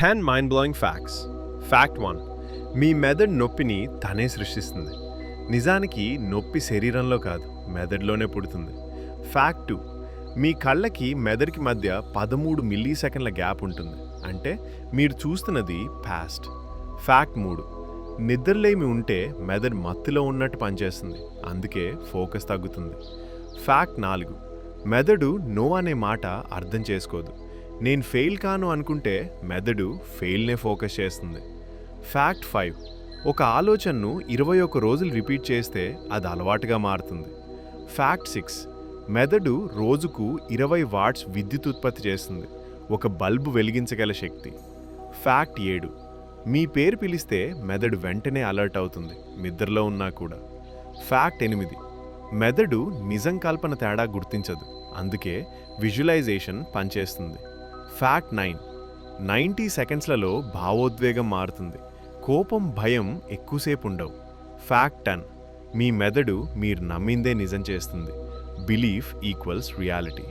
10 mind-blowing facts. Fact 1. మీ మెదడు నొప్పిని తనే సృష్టిస్తుంది. నిజానికి నొప్పి శరీరంలో కాదు, మెదడులోనే పుడుతుంది. ఫ్యాక్ట్ 2. మీ కళ్ళకి మెదడుకి మధ్య 13 మిల్లీ సెకండ్ల గ్యాప్ ఉంటుంది. అంటే మీరు చూస్తున్నది పాస్ట్. ఫ్యాక్ట్ 3. నిద్రలేమి ఉంటే మెదడు మత్తులో ఉన్నట్టు పనిచేస్తుంది, అందుకే ఫోకస్ తగ్గుతుంది. ఫ్యాక్ట్ 4. మెదడు నో అనే మాట అర్థం చేసుకోదు. నేను ఫెయిల్ కాను అనుకుంటే మెదడు ఫెయిల్నే ఫోకస్ చేస్తుంది. ఫ్యాక్ట్ 5. ఒక ఆలోచనను 21 రోజులు రిపీట్ చేస్తే అది అలవాటుగా మారుతుంది. ఫ్యాక్ట్ 6. మెదడు రోజుకు 20 వాట్స్ విద్యుత్ ఉత్పత్తి చేస్తుంది, ఒక బల్బు వెలిగించగల శక్తి. ఫ్యాక్ట్ 7. మీ పేరు పిలిస్తే మెదడు వెంటనే అలర్ట్ అవుతుంది, నిద్రలో ఉన్నా కూడా. ఫ్యాక్ట్ 8. మెదడు నిజం కల్పన తేడా గుర్తించదు, అందుకే విజువలైజేషన్ పనిచేస్తుంది. ఫ్యాక్ట్ 9. 90 సెకండ్స్లలో భావోద్వేగం మారుతుంది, కోపం భయం ఎక్కువసేపు ఉండవు. ఫ్యాక్ట్ 10. మీ మెదడు మీరు నమ్మిందే నిజం చేస్తుంది. Belief equals reality.